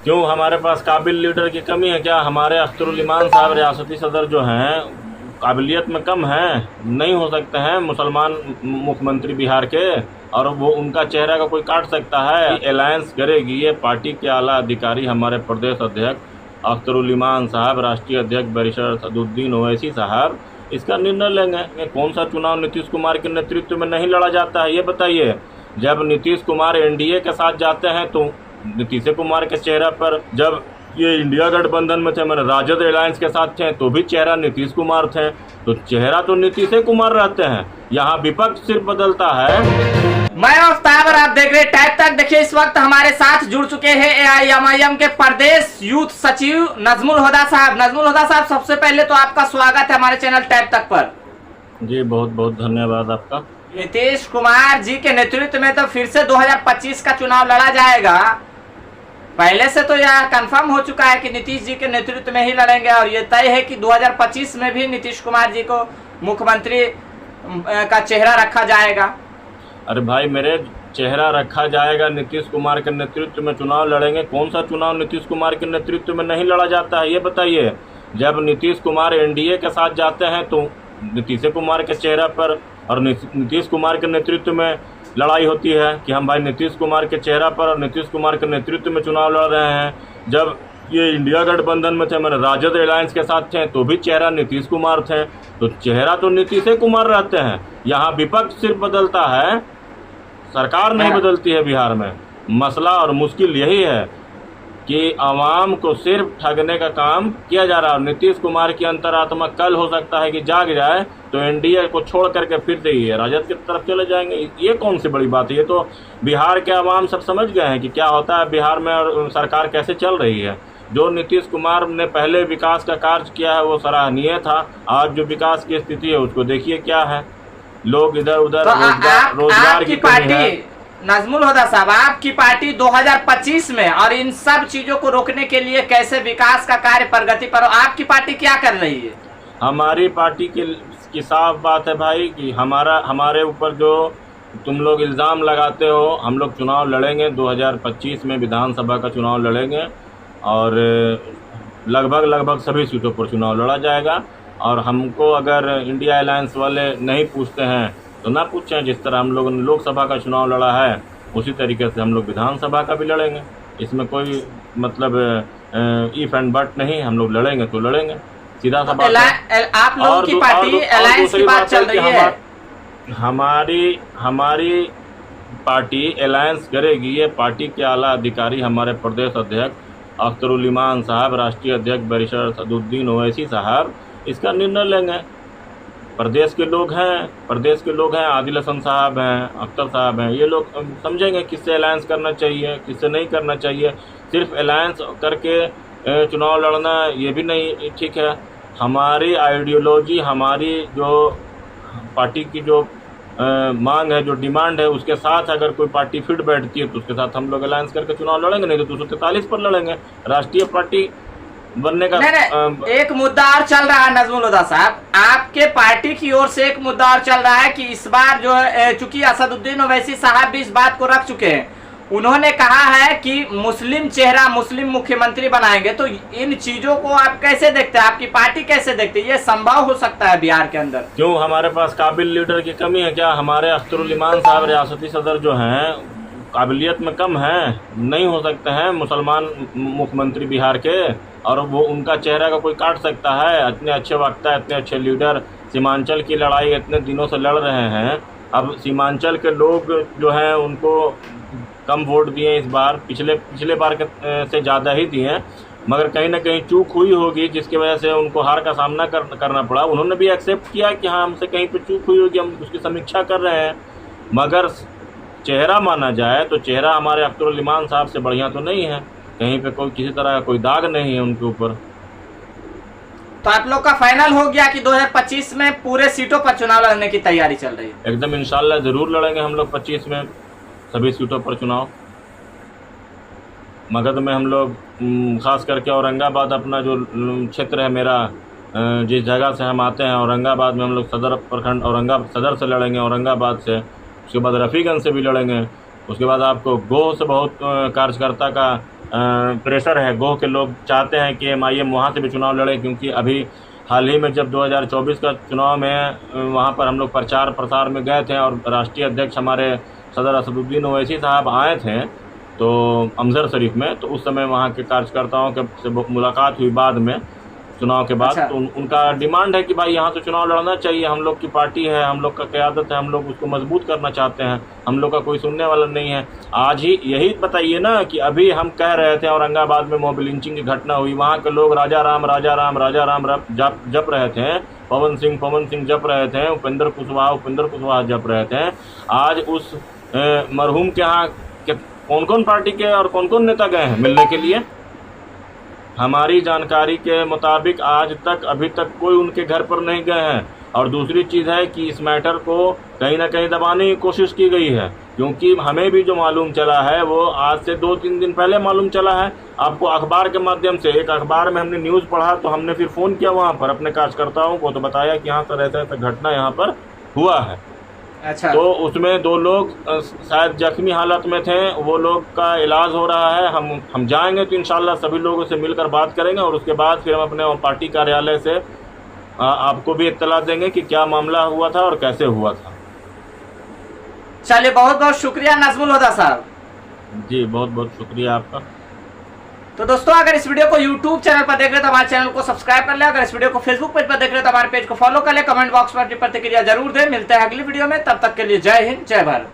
क्यों हमारे पास काबिल लीडर की कमी है क्या? हमारे अख्तरुल इमान साहब रियासती सदर जो हैं काबिलियत में कम हैं, नहीं हो सकते हैं मुसलमान मुख्यमंत्री बिहार के, और वो उनका चेहरा का कोई काट सकता है? अलायंस करेगी ये पार्टी के आला अधिकारी हमारे प्रदेश अध्यक्ष अख्तरुल इमान साहब, राष्ट्रीय अध्यक्ष बैरिस्टर सदुद्दीन ओवैसी साहब इसका निर्णय लेंगे। कौन सा चुनाव नीतीश कुमार के नेतृत्व में नहीं लड़ा जाता है ये बताइए। जब नीतीश कुमार एनडीए के साथ जाते हैं तो नीतीश कुमार के चेहरा पर, जब ये इंडिया गठबंधन में थे, मैंने राजद अलायंस के साथ थे तो भी चेहरा नीतीश कुमार थे, तो चेहरा तो नीतीश कुमार रहते हैं। यहाँ विपक्ष सिर्फ बदलता है। मैं आफ्ताब और आप देख रहे टाइप तक। देखिए इस वक्त हमारे साथ जुड़ चुके हैं AIMIM के प्रदेश यूथ सचिव नजमुल हुदा साहब। नजमुल हुदा साहब, सबसे पहले तो आपका स्वागत है हमारे चैनल टाइप तक पर। जी बहुत बहुत धन्यवाद आपका। नीतीश कुमार जी के नेतृत्व में तो फिर से 2025 का चुनाव लड़ा जाएगा। पहले से तो यह कंफर्म हो चुका है कि नीतीश जी के नेतृत्व में ही लड़ेंगे, और ये तय है कि 2025 में भी नीतीश कुमार जी को मुख्यमंत्री का चेहरा रखा जाएगा। अरे भाई, मेरे चेहरा रखा जाएगा, नीतीश कुमार के नेतृत्व में चुनाव लड़ेंगे। कौन सा चुनाव नीतीश कुमार के नेतृत्व में नहीं लड़ा जाता है ये बताइए। जब नीतीश कुमार एनडीए के साथ जाते हैं तो नीतीश कुमार के चेहरा पर और नीतीश कुमार के नेतृत्व में लड़ाई होती है कि हम भाई नीतीश कुमार के चेहरा पर और नीतीश कुमार के नेतृत्व में चुनाव लड़ रहे हैं। जब ये इंडिया गठबंधन में थे, मैंने राजद अलायंस के साथ थे तो भी चेहरा नीतीश कुमार थे, तो चेहरा तो नीतीश कुमार रहते हैं। यहाँ विपक्ष सिर्फ बदलता है, सरकार नहीं बदलती है बिहार में। मसला और मुश्किल यही है कि आवाम को सिर्फ ठगने का काम किया जा रहा है। नीतीश कुमार की अंतरात्मा कल हो सकता है कि जाग जाए तो एनडीए को छोड़ करके फिर से ही राजद की तरफ चले जाएंगे। ये कौन सी बड़ी बात है? ये तो बिहार के आवाम सब समझ गए हैं कि क्या होता है बिहार में और सरकार कैसे चल रही है। जो नीतीश कुमार ने पहले विकास का कार्य किया है वो सराहनीय था। आज जो विकास की स्थिति है उसको देखिए क्या है। लोग इधर उधर तो रोजगार की पार्टी नजमुल हुदा साहब, आपकी पार्टी 2025 में और इन सब चीजों को रोकने के लिए कैसे विकास का कार्य प्रगति पर, आपकी पार्टी क्या कर रही है? हमारी पार्टी की साफ बात है भाई कि हमारे ऊपर जो तुम लोग इल्ज़ाम लगाते हो, हम लोग चुनाव लड़ेंगे 2025 में, विधानसभा का चुनाव लड़ेंगे और लगभग सभी सीटों पर चुनाव लड़ा जाएगा। और हमको अगर इंडिया अलायंस वाले नहीं पूछते हैं तो ना पूछें। जिस तरह हम लोगों ने लोकसभा का चुनाव लड़ा है उसी तरीके से हम लोग विधानसभा का भी लड़ेंगे। इसमें कोई मतलब इफ एंड बट नहीं, हम लोग लड़ेंगे तो लड़ेंगे, सीधा सा बात है। आप लोगों की पार्टी अलायंस की बात चल रही है। हमारी पार्टी अलायंस करेगी ये पार्टी के आला अधिकारी हमारे प्रदेश अध्यक्ष अख्तरुल इमान साहब, राष्ट्रीय अध्यक्ष बैरिस्टर सदुद्दीन ओवैसी साहब इसका निर्णय लेंगे। प्रदेश के लोग हैं, आदिल हसन साहब हैं, अख्तर साहब हैं, ये लोग समझेंगे किससे अलायंस करना चाहिए, किससे नहीं करना चाहिए। सिर्फ अलायंस करके चुनाव लड़ना ये भी नहीं ठीक है। हमारी आइडियोलॉजी, हमारी जो पार्टी की जो मांग है, जो डिमांड है, उसके साथ अगर कोई पार्टी फिट बैठती है तो उसके साथ हम लोग अलायंस करके चुनाव लड़ेंगे, नहीं तो 243 पर लड़ेंगे। राष्ट्रीय पार्टी बनने का नहीं, एक मुद्दा और चल रहा है नजमुल हुदा साहब, आपके पार्टी की ओर से एक मुद्दा और चल रहा है कि इस बार जो है, चूंकि असदुद्दीन ओवैसी साहब भी इस बात को रख चुके हैं, उन्होंने कहा है कि मुस्लिम चेहरा, मुस्लिम मुख्यमंत्री बनाएंगे। तो इन चीजों को आप कैसे देखते हैं, आपकी पार्टी कैसे देखती है? ये संभव हो सकता है बिहार के अंदर? क्यों हमारे पास काबिल लीडर की कमी है क्या? हमारे अख्तरुल इमान साहब रियासती सदर जो हैं काबिलियत में कम हैं, नहीं हो सकते हैं मुसलमान मुख्यमंत्री बिहार के, और वो उनका चेहरा का कोई काट सकता है? इतने अच्छे वक्ता, इतने अच्छे लीडर, सीमांचल की लड़ाई इतने दिनों से लड़ रहे हैं। अब सीमांचल के लोग जो हैं उनको कम वोट दिए इस बार, पिछले बार से ज़्यादा ही दिए, मगर कहीं ना कहीं चूक हुई होगी जिसकी वजह से उनको हार का सामना करना पड़ा। उन्होंने भी एक्सेप्ट किया कि हाँ हमसे कहीं पे चूक हुई होगी, हम उसकी समीक्षा कर रहे हैं। मगर चेहरा माना जाए तो चेहरा हमारे अख्तरुल इमान साहब से बढ़िया तो नहीं है, कहीं पे कोई किसी तरह का कोई दाग नहीं है उनके ऊपर। तो आप लोग का फाइनल हो गया कि 2025 में पूरे सीटों पर चुनाव लड़ने की तैयारी चल रही है? एकदम इंशाल्लाह जरूर लड़ेंगे हम लोग 25 में सभी सीटों पर चुनाव। मगध में हम लोग खास करके औरंगाबाद अपना जो क्षेत्र है मेरा, जिस जगह से हम आते हैं औरंगाबाद में, हम लोग सदर प्रखंड औरंगाबाद सदर से लड़ेंगे, औरंगाबाद से। उसके बाद रफ़ीगंज से भी लड़ेंगे। उसके बाद आपको गोह से बहुत कार्यकर्ता का प्रेशर है, गोह के लोग चाहते हैं कि MIM वहाँ से भी चुनाव लड़े, क्योंकि अभी हाल ही में जब 2024 का चुनाव में वहाँ पर हम लोग प्रचार प्रसार में गए थे और राष्ट्रीय अध्यक्ष हमारे सदर असदुद्दीन ओवैसी साहब आए थे तो अमजर शरीफ में, तो उस समय वहाँ के कार्यकर्ताओं के से मुलाकात हुई बाद में चुनाव के बाद। अच्छा। तो उनका डिमांड है कि भाई यहाँ से चुनाव लड़ना चाहिए, हम लोग की पार्टी है, हम लोग का क़यादत है, हम लोग उसको मजबूत करना चाहते हैं, हम लोग का कोई सुनने वाला नहीं है। आज ही यही बताइए ना कि अभी हम कह रहे थे औरंगाबाद में मॉब लिंचिंग की घटना हुई, वहाँ के लोग राजा राम जप रहे थे, पवन सिंह जप रहे थे, उपेंद्र कुशवाहा जप रहे थे। आज उस मरहूम के यहाँ कौन कौन पार्टी के और कौन कौन नेता गए हैं मिलने के लिए? हमारी जानकारी के मुताबिक आज तक अभी तक कोई उनके घर पर नहीं गए हैं। और दूसरी चीज़ है कि इस मैटर को कहीं ना कहीं दबाने की कोशिश की गई है, क्योंकि हमें भी जो मालूम चला है वो आज से 2-3 दिन पहले मालूम चला है। आपको अखबार के माध्यम से, एक अखबार में हमने न्यूज़ पढ़ा तो हमने फिर फ़ोन किया वहाँ पर अपने कार्यकर्ताओं को, तो बताया कि हाँ सर ऐसा घटना यहाँ पर हुआ है। अच्छा। तो उसमें 2 लोग शायद जख्मी हालत में थे, वो लोग का इलाज हो रहा है। हम जाएंगे तो इंशाल्लाह सभी लोगों से मिलकर बात करेंगे और उसके बाद फिर हम अपने पार्टी कार्यालय से आपको भी इत्तला देंगे कि क्या मामला हुआ था और कैसे हुआ था। चलिए, बहुत बहुत शुक्रिया नजमुल हुदा साहब। जी बहुत बहुत शुक्रिया आपका। तो दोस्तों, अगर इस वीडियो को YouTube चैनल पर देख रहे तो हमारे चैनल को सब्सक्राइब कर ले। अगर इस वीडियो को Facebook पेज पर देख रहे तो हमारे पेज को फॉलो कर ले। कमेंट बॉक्स में अपनी प्रतिक्रिया जरूर दें। मिलते हैं अगली वीडियो में, तब तक के लिए जय हिंद, जय भारत।